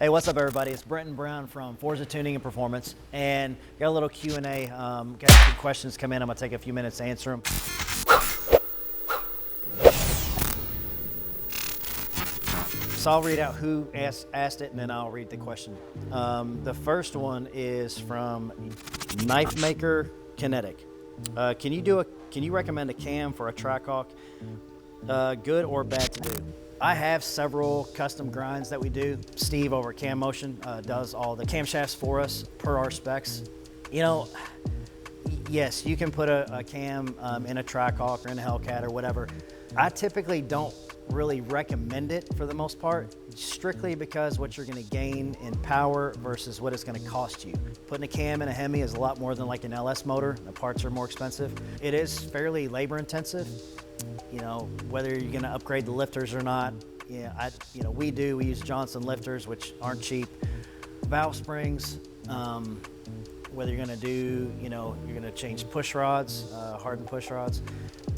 Hey, what's up, everybody? It's Brenton Brown from Forza Tuning and Performance, and got a little Q&A. Got some questions come in. I'm gonna take a few minutes to answer them. So I'll read out who asked it, and then I'll read the question. The first one is from Knife Maker Kinetic. Can you recommend a cam for a Trackhawk? Good or bad to do? I have several custom grinds that we do. Steve over at Cam Motion does all the camshafts for us per our specs. You know, yes, you can put a cam in a Trackhawk or in a Hellcat or whatever. I typically don't really recommend it for the most part, strictly because what you're gonna gain in power versus what it's gonna cost you. Putting a cam in a Hemi is a lot more than like an LS motor. The parts are more expensive. It is fairly labor intensive. You know, whether you're going to upgrade the lifters or not. Yeah, we use Johnson lifters, which aren't cheap. Valve springs, whether you're going to do, you're going to change push rods, hardened push rods.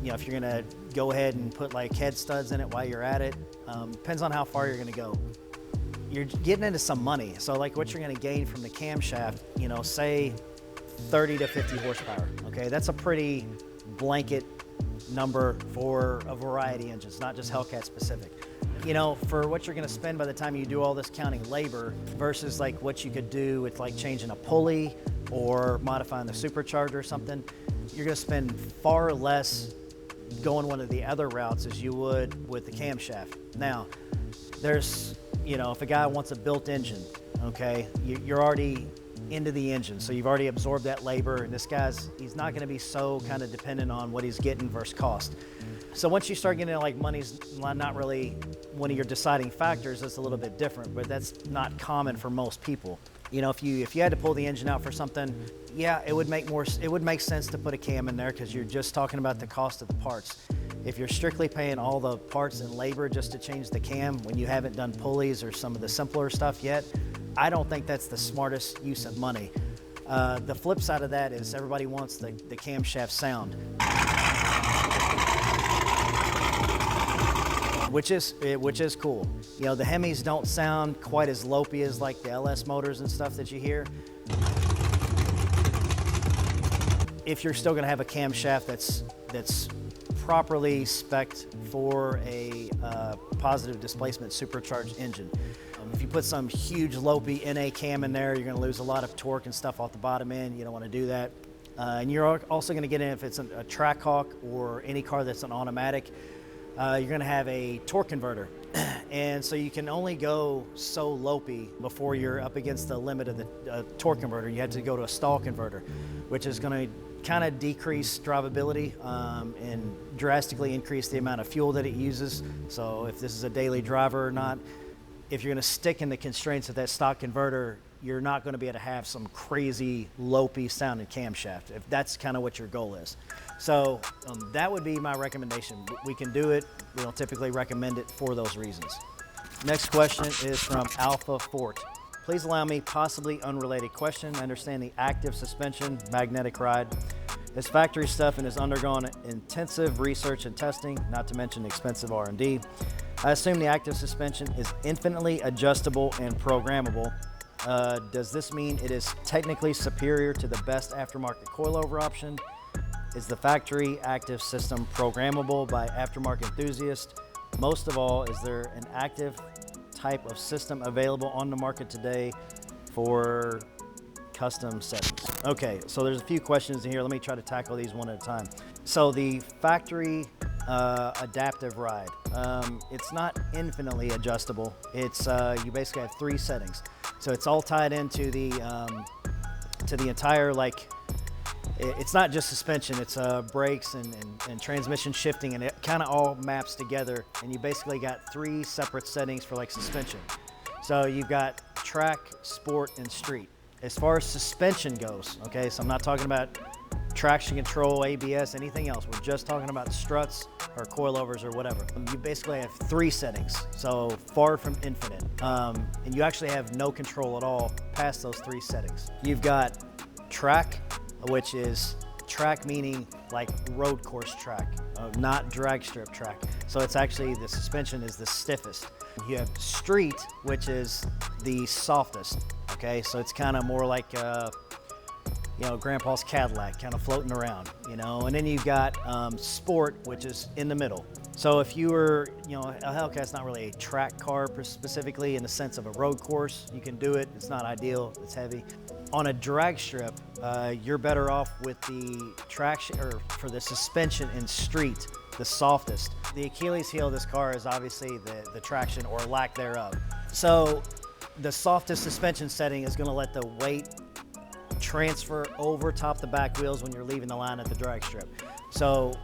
If you're going to go ahead and put like head studs in it while you're at it, depends on how far you're going to go. You're getting into some money. So like what you're going to gain from the camshaft, say 30 to 50 horsepower. Okay, that's a pretty blanket number for a variety of engines, not just Hellcat specific. For what you're going to spend by the time you do all this counting labor versus like what you could do with like changing a pulley or modifying the supercharger or something, you're going to spend far less going one of the other routes as you would with the camshaft. Now, there's, if a guy wants a built engine, okay, you're already into the engine, so you've already absorbed that labor, and he's not going to be so kind of dependent on what he's getting versus cost. So once you start getting like money's not really one of your deciding factors, it's a little bit different, but that's not common for most people. If you had to pull the engine out for something, yeah, it would make sense to put a cam in there because you're just talking about the cost of the parts. If you're strictly paying all the parts and labor just to change the cam when you haven't done pulleys or some of the simpler stuff yet, I don't think that's the smartest use of money. The flip side of that is everybody wants the camshaft sound, which is cool. The Hemis don't sound quite as lopey as like the LS motors and stuff that you hear. If you're still gonna have a camshaft that's properly spec'd for a positive displacement supercharged engine. If you put some huge lopey NA cam in there, you're going to lose a lot of torque and stuff off the bottom end. You don't want to do that. And you're also going to get in, if it's a Trackhawk or any car that's an automatic, you're going to have a torque converter. And so you can only go so lopey before you're up against the limit of the torque converter. You have to go to a stall converter, which is going to kind of decrease drivability and drastically increase the amount of fuel that it uses. So if this is a daily driver or not, if you're going to stick in the constraints of that stock converter, you're not going to be able to have some crazy lopey sounding camshaft, if that's kind of what your goal is. So that would be my recommendation. We can do it. We don't typically recommend it for those reasons. Next question is from Alpha Fort. Please allow me possibly unrelated question. I understand the active suspension magnetic ride is factory stuff and has undergone intensive research and testing, not to mention expensive R&D. I assume the active suspension is infinitely adjustable and programmable. Does this mean it is technically superior to the best aftermarket coilover option? Is the factory active system programmable by aftermarket enthusiasts? Most of all, is there an active type of system available on the market today for custom settings? Okay, so there's a few questions in here. Let me try to tackle these one at a time. So the factory adaptive ride, it's not infinitely adjustable. It's you basically have 3 settings. So it's all tied into the entire, like, it's not just suspension, it's brakes and transmission shifting, and it kind of all maps together, and you basically got 3 separate settings for like suspension. So you've got track, sport, and street. As far as suspension goes, okay, so I'm not talking about traction control, ABS, anything else. We're just talking about struts or coilovers or whatever. You basically have 3 settings, so far from infinite. And you actually have no control at all past those 3 settings. You've got track, which is track meaning like road course track, not drag strip track. So it's actually, the suspension is the stiffest. You have street, which is the softest, okay? So it's kind of more like, you know, Grandpa's Cadillac, kind of floating around, you know? And then you've got sport, which is in the middle. So if you were, you know, a Hellcat's not really a track car specifically in the sense of a road course. You can do it, it's not ideal, it's heavy. On a drag strip, you're better off with the traction, or for the suspension in street, the softest. The Achilles heel of this car is obviously the traction or lack thereof. So the softest suspension setting is gonna let the weight transfer over top the back wheels when you're leaving the line at the drag strip. So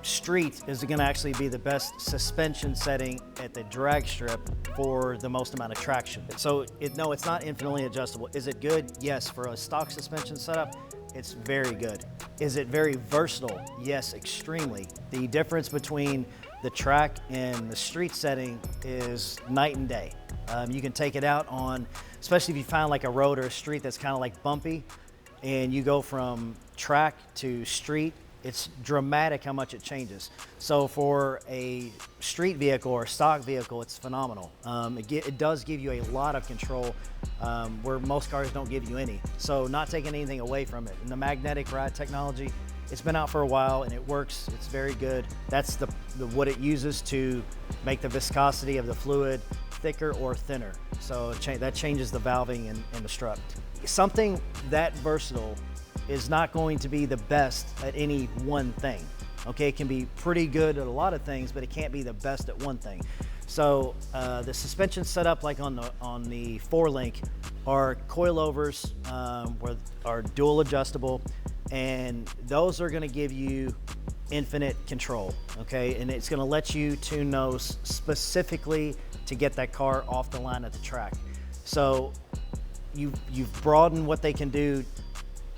street is gonna actually be the best suspension setting at the drag strip for the most amount of traction. So no, it's not infinitely adjustable. Is it good? Yes, for a stock suspension setup, it's very good. Is it very versatile? Yes, extremely. The difference between the track and the street setting is night and day. You can take it out on, especially if you find like a road or a street that's kind of like bumpy, and you go from track to street, it's dramatic how much it changes. So for a street vehicle or stock vehicle, it's phenomenal. It does give you a lot of control where most cars don't give you any. So not taking anything away from it. And the magnetic ride technology, it's been out for a while and it works, it's very good. That's what it uses to make the viscosity of the fluid thicker or thinner. So that changes the valving and the strut. Something that versatile is not going to be the best at any one thing. Okay, it can be pretty good at a lot of things, but it can't be the best at one thing. So the suspension setup, like on the 4-link, are coilovers, are dual adjustable, and those are going to give you infinite control. Okay, and it's going to let you tune those specifically to get that car off the line at the track. So you've broadened what they can do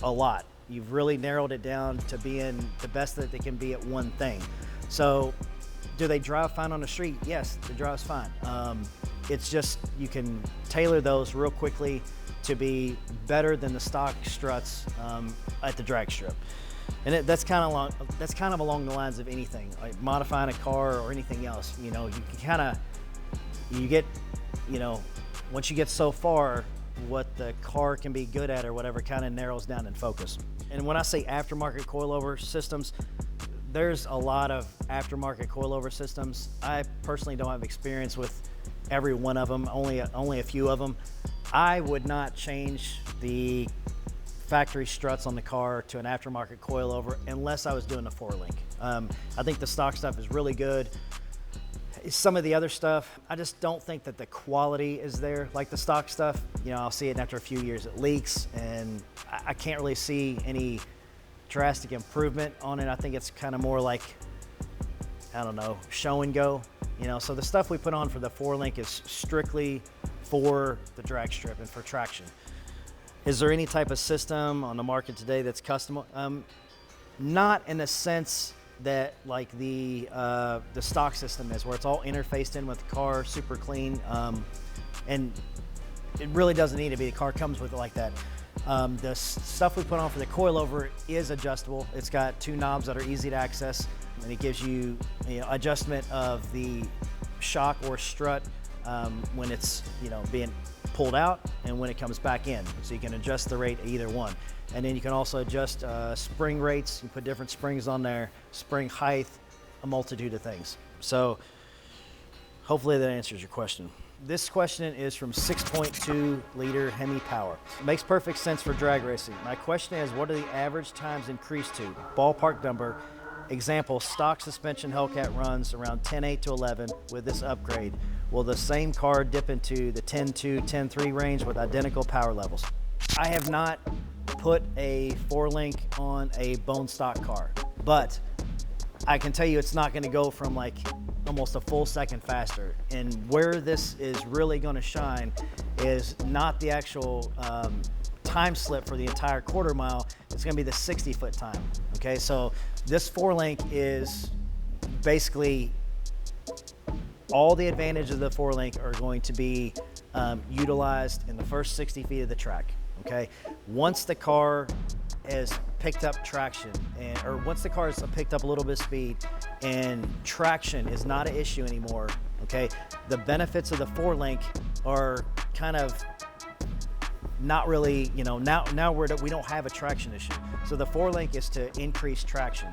a lot. You've really narrowed it down to being the best that they can be at one thing. So do they drive fine on the street? Yes, they drive fine. It's just you can tailor those real quickly to be better than the stock struts at the drag strip. And that's kind of along the lines of anything, like modifying a car or anything else. You know, you get, you know, once you get so far, what the car can be good at or whatever kind of narrows down in focus. And when I say aftermarket coilover systems, there's a lot of aftermarket coilover systems. I personally don't have experience with every one of them, only a few of them. I would not change the factory struts on the car to an aftermarket coilover unless I was doing a 4-link. I think the stock stuff is really good. Some of the other stuff, I just don't think that the quality is there. Like the stock stuff, you know, I'll see it and after a few years it leaks, and I can't really see any drastic improvement on it. I think it's kind of more like, I don't know, show and go. You know, so the stuff we put on for the 4-link is strictly for the drag strip and for traction. Is there any type of system on the market today that's custom? Not in the sense that like the stock system is, where it's all interfaced in with the car, super clean, and it really doesn't need to be. The car comes with it like that. The stuff we put on for the coilover is adjustable. It's got 2 knobs that are easy to access, and it gives you, adjustment of the shock or strut when it's being pulled out and when it comes back in. So you can adjust the rate either one. And then you can also adjust spring rates. You put different springs on there, spring height, a multitude of things. So hopefully that answers your question. This question is from 6.2 liter Hemi Power. Makes perfect sense for drag racing. My question is, what are the average times increased to? Ballpark number. Example, stock suspension Hellcat runs around 10.8 to 11 with this upgrade. Will the same car dip into the 10.2, 10.3 range with identical power levels? I have not put a 4-link on a bone stock car, but I can tell you it's not going to go from like almost a full second faster. And where this is really going to shine is not the actual time slip for the entire quarter mile. It's going to be the 60-foot time. Okay, so this 4-link is basically all the advantages of the 4-link are going to be utilized in the first 60 feet of the track. Okay, once the car has picked up traction, or once the car has picked up a little bit of speed and traction is not an issue anymore, okay? The benefits of the 4-link are kind of not really, you know, now we don't have a traction issue. So the 4-link is to increase traction.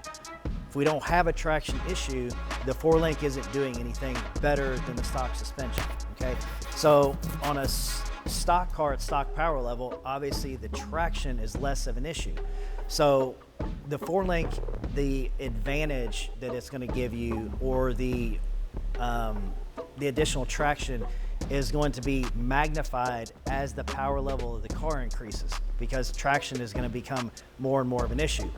If we don't have a traction issue, the 4-link isn't doing anything better than the stock suspension, okay? So on a stock car at stock power level, obviously the traction is less of an issue. So the 4-link, the advantage that it's going to give you, or the additional traction, is going to be magnified as the power level of the car increases, because traction is going to become more and more of an issue.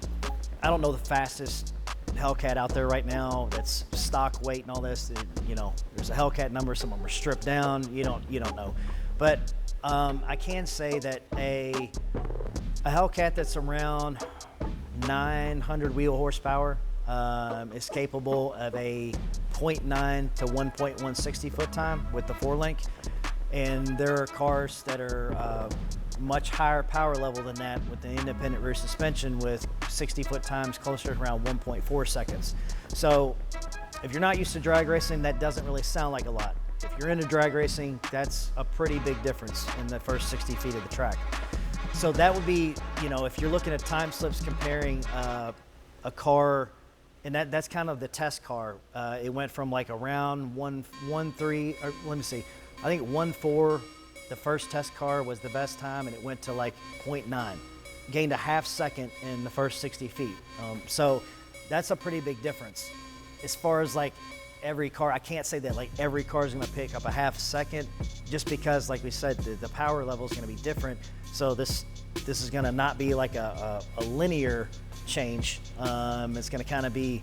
I don't know the fastest Hellcat out there right now that's stock weight and all this. You know, there's a Hellcat number, some of them are stripped down. You don't know, but I can say that a Hellcat that's around 900 wheel horsepower is capable of a 0.9 to 1.160 foot time with the 4-link, and there are cars that are much higher power level than that with the independent rear suspension with 60 foot times closer to around 1.4 seconds. So if you're not used to drag racing, that doesn't really sound like a lot. If you're into drag racing, that's a pretty big difference in the first 60 feet of the track. So that would be, you know, if you're looking at time slips comparing a car, and that's kind of the test car. It went from like around 1.13, or let me see, I think 1.4, the first test car was the best time, and it went to like 0.9. Gained a half second in the first 60 feet. So that's a pretty big difference. As far as like every car, I can't say that like every car is going to pick up a half second, just because, like we said, the power level is going to be different. So this is going to not be like a linear change. It's going to kind of be,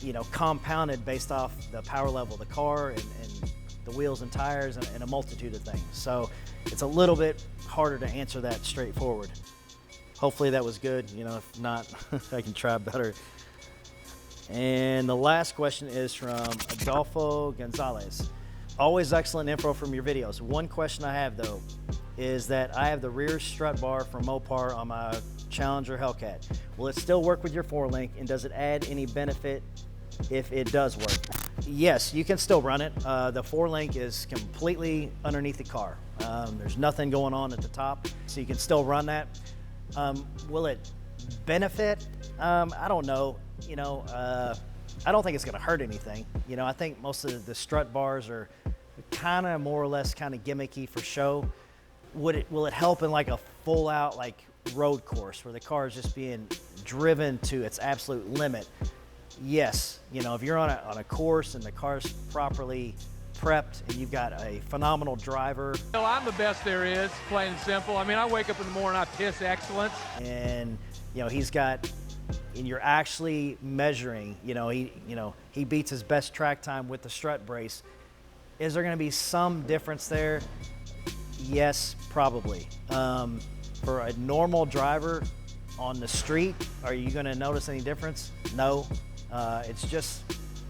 you know, compounded based off the power level of the car and the wheels and tires and a multitude of things. So it's a little bit harder to answer that straightforward. Hopefully that was good. You know, if not, I can try better. And the last question is from Adolfo Gonzalez. Always excellent info from your videos. One question I have though is that I have the rear strut bar from Mopar on my Challenger Hellcat. Will it still work with your 4-link, and does it add any benefit if it does work? Yes, you can still run it. The 4-link is completely underneath the car. There's nothing going on at the top, so you can still run that. Will it benefit? I don't know. You know, I don't think it's going to hurt anything. You know, I think most of the strut bars are kind of more or less kind of gimmicky for show. Will it help in like a full out like road course where the car is just being driven to its absolute limit? Yes. You know, if you're on a course and the car's properly prepped and you've got a phenomenal driver. Well, I'm the best there is, plain and simple. I mean, I wake up in the morning, I piss excellence. And, you know, he's got, and you're actually measuring, he beats his best track time with the strut brace. Is there going to be some difference there? Yes, probably. For a normal driver on the street, are you going to notice any difference? No. It's just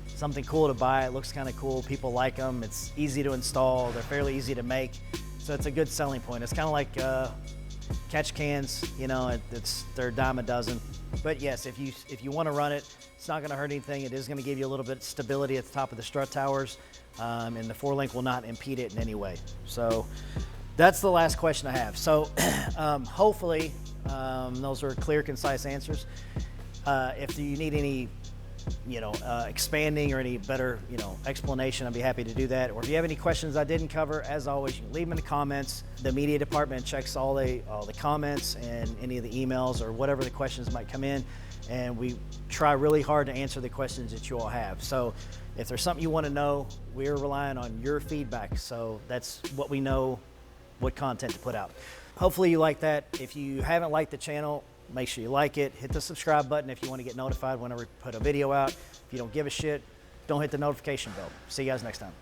something cool to buy. It looks kind of cool. People like them. It's easy to install. They're fairly easy to make. So it's a good selling point. It's kind of like catch cans, you know, they're a dime a dozen. But yes, if you want to run it, it's not going to hurt anything. It is going to give you a little bit of stability at the top of the strut towers, and the 4-link will not impede it in any way. So that's the last question I have. So hopefully those are clear, concise answers. If you need any, expanding or any better, explanation, I'd be happy to do that. Or if you have any questions I didn't cover, as always, you can leave them in the comments. The media department checks all the comments and any of the emails or whatever the questions might come in, and we try really hard to answer the questions that you all have. So if there's something you want to know, we're relying on your feedback. So that's what we know, what content to put out. Hopefully you like that. If you haven't liked the channel, make sure you like it. Hit the subscribe button if you want to get notified whenever we put a video out. If you don't give a shit, don't hit the notification bell. See you guys next time.